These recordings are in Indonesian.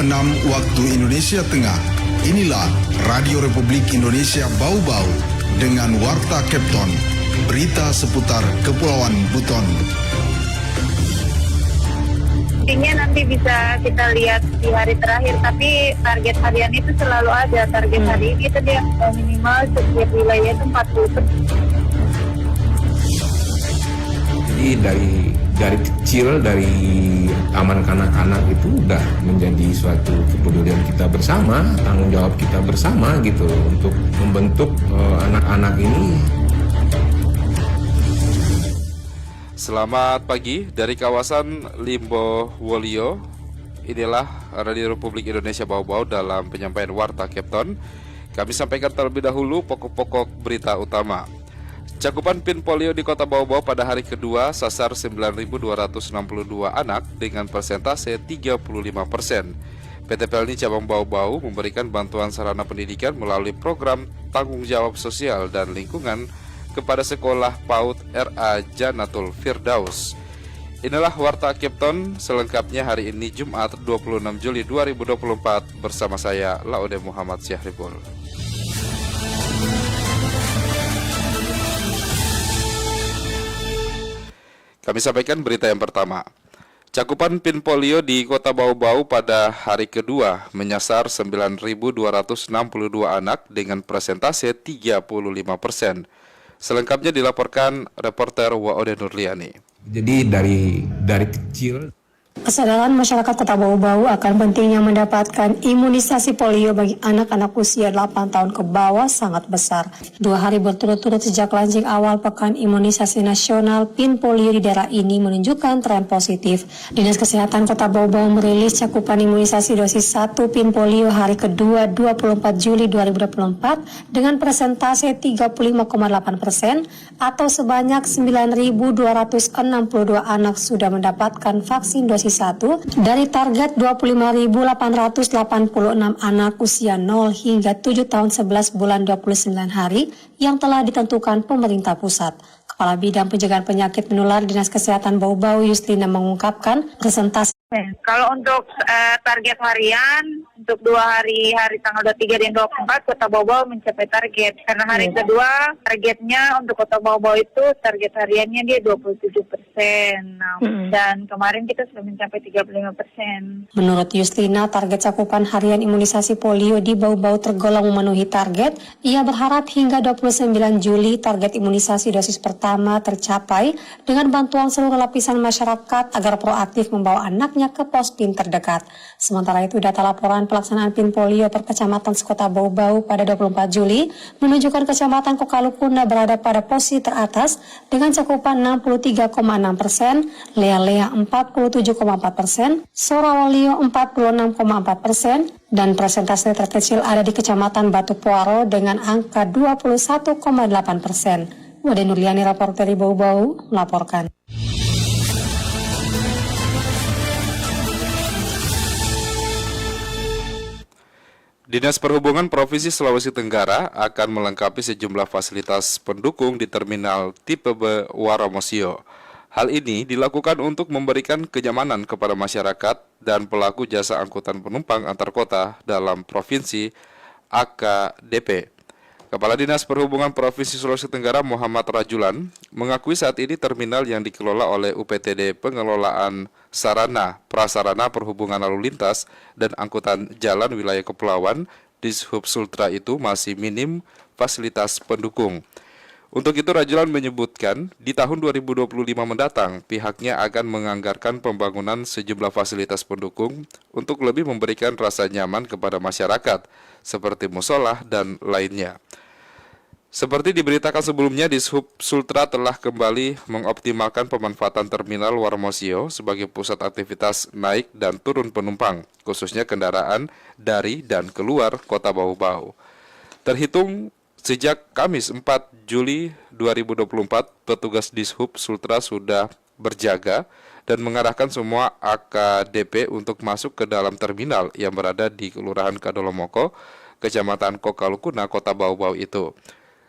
6 waktu Indonesia Tengah. Inilah Radio Republik Indonesia Bau-Bau dengan Warta Kepton, berita seputar Kepulauan Buton. Intinya nanti bisa kita lihat di hari terakhir, tapi target harian itu selalu ada. Target hari ini tadi minimal setiap wilayah itu 40%. Jadi dari kecil, dari taman kanak-kanak itu udah menjadi suatu kepedulian kita bersama, tanggung jawab kita bersama gitu untuk membentuk anak-anak ini. Selamat pagi dari kawasan Limbo Wolio. Inilah Radio Republik Indonesia Bau-Bau dalam penyampaian Warta Kepton. Kami sampaikan terlebih dahulu pokok-pokok berita utama. Cakupan PIN polio di Kota Bau-Bau pada hari kedua sasar 9.262 anak dengan persentase 35%. PT Pelni Cabang Bau-Bau memberikan bantuan sarana pendidikan melalui program tanggung jawab sosial dan lingkungan kepada sekolah PAUD RA Janatul Firdaus. Inilah Warta Kepton selengkapnya hari ini Jumat 26 Juli 2024 bersama saya Laude Muhammad Syahriful. Kami sampaikan berita yang pertama. Cakupan PIN polio di Kota Bau-Bau pada hari kedua menyasar 9.262 anak dengan persentase 35%. Selengkapnya dilaporkan reporter Waode Nurliani. Jadi dari kecil. Kesadaran masyarakat Kota Bau-Bau akan pentingnya mendapatkan imunisasi polio bagi anak-anak usia 8 tahun ke bawah sangat besar. 2 hari berturut-turut sejak launching awal Pekan Imunisasi Nasional PIN polio di daerah ini menunjukkan tren positif. Dinas Kesehatan Kota Bau-Bau merilis cakupan imunisasi dosis 1 PIN polio hari kedua 24 Juli 2024 dengan persentase 35,8% atau sebanyak 9.262 anak sudah mendapatkan vaksin dosis 1 dari target 25.886 anak usia 0 hingga 7 tahun 11 bulan 29 hari yang telah ditentukan pemerintah pusat. Kepala Bidang Pencegahan Penyakit Menular Dinas Kesehatan Bau-Bau Yuslina mengungkapkan presentasi. Kalau untuk target harian untuk 2 hari tanggal 23 dan 24 Kota Bau-Bau mencapai target. Karena hari kedua targetnya untuk Kota Bau-Bau itu target hariannya dia 27%. Nah, dan kemarin kita sudah mencapai 35%. Menurut Yuslina, target cakupan harian imunisasi polio di Bau-Bau tergolong memenuhi target. Ia berharap hingga 29 Juli target imunisasi dosis pertama tercapai dengan bantuan seluruh lapisan masyarakat agar proaktif membawa anaknya ke pos PIN terdekat. Sementara itu, data laporan pelaksanaan PIN polio per kecamatan sekota Bau-Bau pada 24 Juli menunjukkan kecamatan Kokalukuna berada pada posisi teratas dengan cakupan 63,6%, Lea-Lea 47,4%, Sorawolio 46,4%, dan persentase terkecil ada di kecamatan Batu Puaro dengan angka 21,8%. Wade Nurliani, reporter dari Bau-Bau, melaporkan. Dinas Perhubungan Provinsi Sulawesi Tenggara akan melengkapi sejumlah fasilitas pendukung di terminal tipe B Waromosio. Hal ini dilakukan untuk memberikan kenyamanan kepada masyarakat dan pelaku jasa angkutan penumpang antar kota dalam provinsi AKDP. Kepala Dinas Perhubungan Provinsi Sulawesi Tenggara Muhammad Rajulan mengakui saat ini terminal yang dikelola oleh UPTD Pengelolaan Sarana Prasarana Perhubungan Lalu Lintas dan Angkutan Jalan Wilayah Kepulauan Dishub Sultra itu masih minim fasilitas pendukung. Untuk itu Rajulan menyebutkan di tahun 2025 mendatang pihaknya akan menganggarkan pembangunan sejumlah fasilitas pendukung untuk lebih memberikan rasa nyaman kepada masyarakat seperti musola dan lainnya. Seperti diberitakan sebelumnya, Dishub Sultra telah kembali mengoptimalkan pemanfaatan terminal Warmosio sebagai pusat aktivitas naik dan turun penumpang, khususnya kendaraan dari dan keluar Kota Bau-Bau. Terhitung sejak Kamis 4 Juli 2024, petugas Dishub Sultra sudah berjaga dan mengarahkan semua AKDP untuk masuk ke dalam terminal yang berada di Kelurahan Kadolomoko, Kecamatan Kokalukuna, Kota Bau-Bau itu.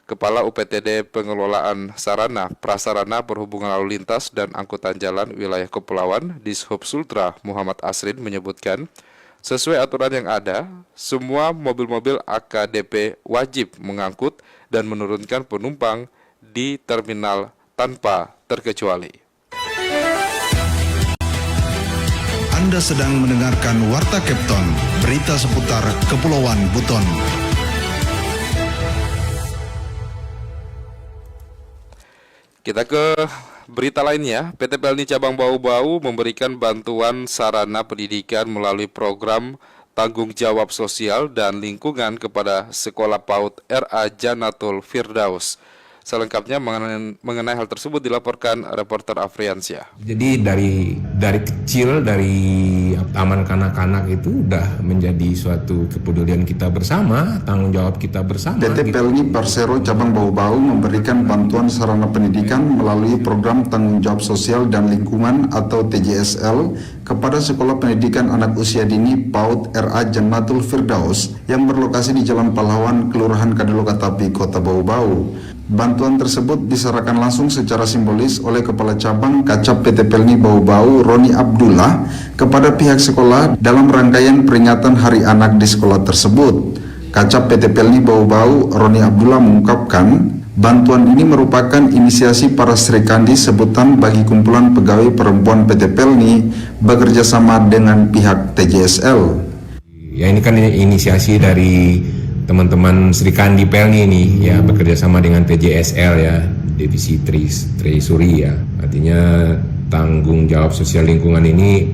Kepala UPTD Pengelolaan Sarana Prasarana Perhubungan Lalu Lintas dan Angkutan Jalan Wilayah Kepulauan Dishub Sultra Muhammad Asrin menyebutkan Sesuai aturan yang ada, semua mobil-mobil AKDP wajib mengangkut dan menurunkan penumpang di terminal tanpa terkecuali. Anda sedang mendengarkan Warta Kepton, berita seputar Kepulauan Buton. Kita ke berita lainnya. PT PLN Cabang Bau-Bau memberikan bantuan sarana pendidikan melalui program tanggung jawab sosial dan lingkungan kepada Sekolah PAUD RA Jannatul Firdaus. Selengkapnya mengenai hal tersebut dilaporkan reporter Afriansyah. Jadi dari kecil, dari taman kanak-kanak itu udah menjadi suatu kepedulian kita bersama, tanggung jawab kita bersama. PT PLN Persero Cabang Bau-Bau memberikan bantuan sarana pendidikan melalui program tanggung jawab sosial dan lingkungan atau TJSL kepada Sekolah Pendidikan Anak Usia Dini PAUD RA Jannatul Firdaus yang berlokasi di Jalan Pahlawan, Kelurahan Kadilokatapi, Kota Bau-Bau. Bantuan tersebut diserahkan langsung secara simbolis oleh Kepala Cabang Kacap PT PLN Bau-Bau Roni Abdullah kepada pihak sekolah dalam rangkaian peringatan Hari Anak di sekolah tersebut. Kacap PT PLN Bau-Bau Roni Abdullah mengungkapkan, bantuan ini merupakan inisiasi para Srikandi sebutan bagi kumpulan pegawai perempuan PT PLN bekerja sama dengan pihak TJSL. Ya, ini kan inisiasi dari teman-teman Srikandi PLN ini ya, bekerja sama dengan TJSL ya, divisi Trisuri ya. Artinya tanggung jawab sosial lingkungan ini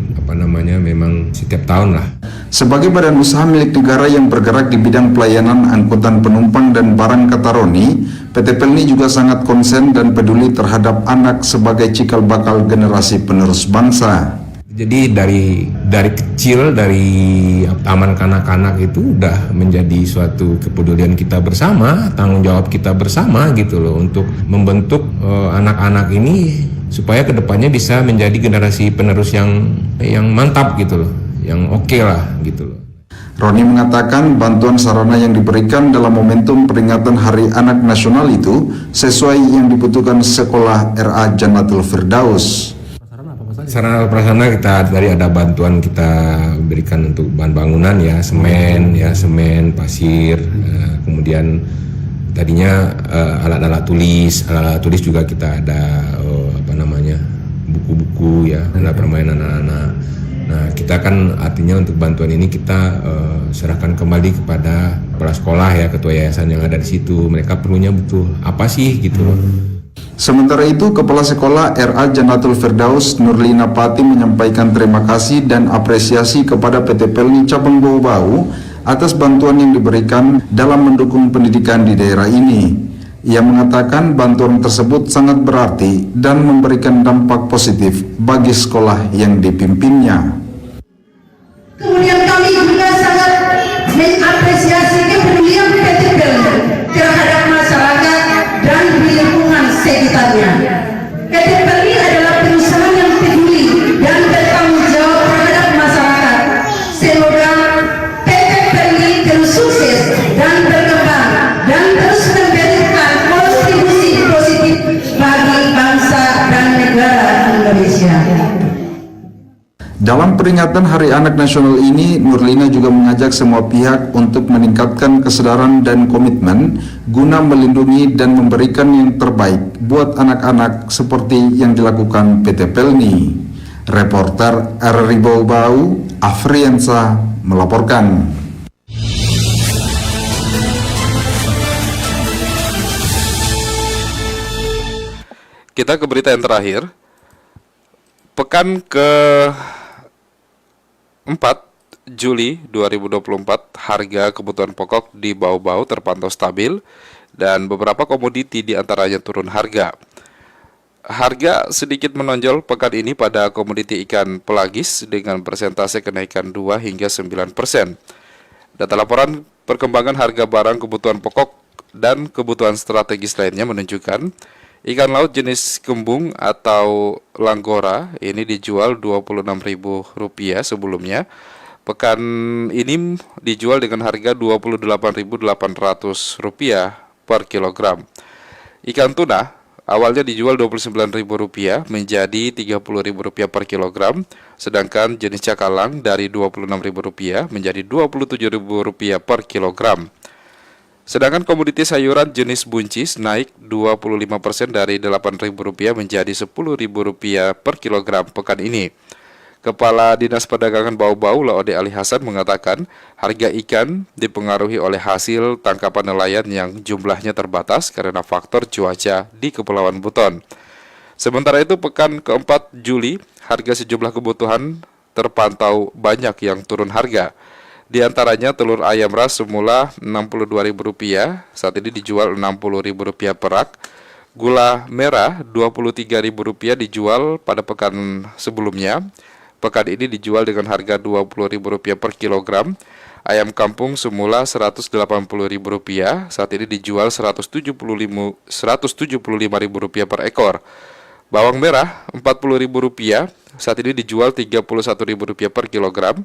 memang setiap tahun lah. Sebagai badan usaha milik negara yang bergerak di bidang pelayanan angkutan penumpang dan barang, kata Roni, PT PLN juga sangat konsen dan peduli terhadap anak sebagai cikal bakal generasi penerus bangsa. Jadi dari kecil, dari taman kanak-kanak itu udah menjadi suatu kepedulian kita bersama, tanggung jawab kita bersama gitu loh, untuk membentuk anak-anak ini supaya kedepannya bisa menjadi generasi penerus yang mantap gitu loh, yang oke lah gitu loh. Roni mengatakan bantuan sarana yang diberikan dalam momentum peringatan Hari Anak Nasional itu sesuai yang dibutuhkan Sekolah RA Jannatul Firdaus. Sarana prasarana kita tadi ada bantuan kita berikan untuk bahan bangunan ya, semen, pasir, kemudian tadinya alat-alat tulis juga kita ada buku-buku ya, alat permainan anak-anak. Nah, kita kan artinya untuk bantuan ini kita serahkan kembali kepada kepala sekolah ya, ketua yayasan yang ada di situ. Mereka perlunya butuh apa sih gitu loh. Sementara itu, Kepala Sekolah RA Jannatul Firdaus Nurlina Pati menyampaikan terima kasih dan apresiasi kepada PT PLN Cabang Bau-Bau atas bantuan yang diberikan dalam mendukung pendidikan di daerah ini. Ia mengatakan bantuan tersebut sangat berarti dan memberikan dampak positif bagi sekolah yang dipimpinnya. Kemudian kami juga sangat mengapresiasi kepedulian PT PLN terhadap masyarakat dan lingkungan sekitarnya. PT PLN adalah perusahaan yang peduli dan bertanggung jawab terhadap masyarakat. Semoga PT PLN terus sukses dan berkembang dan terus memberikan kontribusi positif bagi bangsa dan negara Indonesia. Dalam peringatan Hari Anak Nasional ini, Nurlina juga mengajak semua pihak untuk meningkatkan kesadaran dan komitmen guna melindungi dan memberikan yang terbaik buat anak-anak seperti yang dilakukan PT PLN. Reporter RRI Bau-Bau, Afriansa melaporkan. Kita ke berita yang terakhir. Pekan ke 4 Juli 2024, harga kebutuhan pokok di Bau-Bau terpantau stabil dan beberapa komoditi diantaranya turun harga. Harga sedikit menonjol pekan ini pada komoditi ikan pelagis dengan persentase kenaikan 2 hingga 9%. Data laporan perkembangan harga barang kebutuhan pokok dan kebutuhan strategis lainnya menunjukkan ikan laut jenis kembung atau langgora ini dijual Rp26.000 sebelumnya. Pekan ini dijual dengan harga Rp28.800 per kilogram. Ikan tuna Awalnya dijual Rp29.000 menjadi Rp30.000 per kilogram, sedangkan jenis cakalang dari Rp26.000 menjadi Rp27.000 per kilogram. Sedangkan komoditi sayuran jenis buncis naik 25% dari Rp8.000 menjadi Rp10.000 per kilogram pekan ini. Kepala Dinas Perdagangan Bau-Bau Laode Ali Hasan mengatakan harga ikan dipengaruhi oleh hasil tangkapan nelayan yang jumlahnya terbatas karena faktor cuaca di Kepulauan Buton. Sementara itu pekan keempat Juli, harga sejumlah kebutuhan terpantau banyak yang turun harga. Di antaranya telur ayam ras semula Rp62.000, saat ini dijual Rp60.000 perak. Gula merah Rp23.000 dijual pada pekan sebelumnya. Pekan ini dijual dengan harga Rp20.000 per kilogram. Ayam kampung semula Rp180.000, saat ini dijual Rp175.000 per ekor. Bawang merah Rp40.000, saat ini dijual Rp31.000 per kilogram.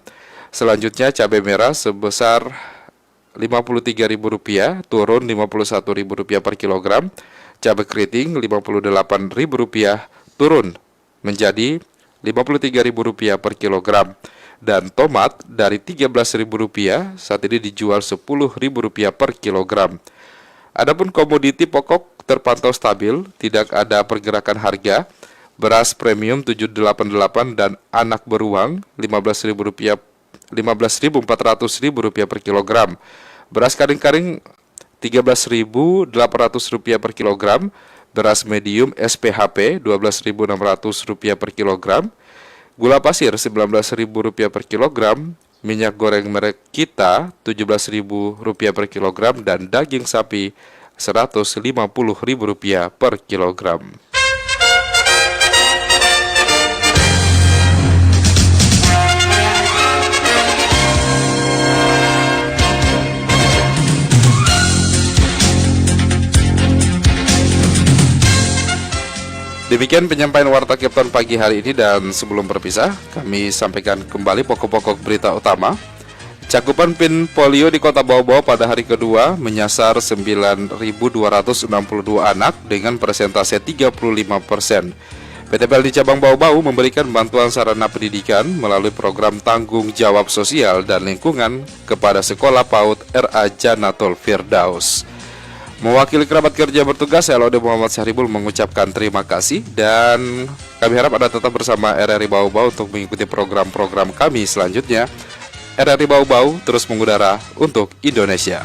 Selanjutnya cabai merah sebesar Rp53.000, turun Rp51.000 per kilogram. Cabai keriting Rp58.000, turun menjadi Rp53.000 per kilogram. Dan tomat dari Rp13.000, saat ini dijual Rp10.000 per kilogram. Adapun komoditi pokok terpantau stabil, tidak ada pergerakan harga. Beras premium Rp788 dan anak beruang Rp15.400 per kilogram. Beras kering-kering Rp13.800 per kilogram. Beras medium SPHP Rp12.600 per kilogram. Gula pasir Rp19.000 per kilogram. Minyak goreng merek Kita Rp17.000 per kilogram. Dan daging sapi Rp150.000 per kilogram. Demikian penyampaian Warta Kepton pagi hari ini, dan sebelum berpisah, kami sampaikan kembali pokok-pokok berita utama. Cakupan PIN polio di Kota Bau-Bau pada hari kedua menyasar 9.262 anak dengan persentase 35%. PT PLD Cabang Bau-Bau memberikan bantuan sarana pendidikan melalui program tanggung jawab sosial dan lingkungan kepada Sekolah PAUD RA Janatul Firdaus. Mewakili kerabat kerja bertugas, saya Laude Muhammad Syahribul mengucapkan terima kasih, dan kami harap Anda tetap bersama RRI Bau-Bau untuk mengikuti program-program kami selanjutnya. RRI Bau-Bau terus mengudara untuk Indonesia.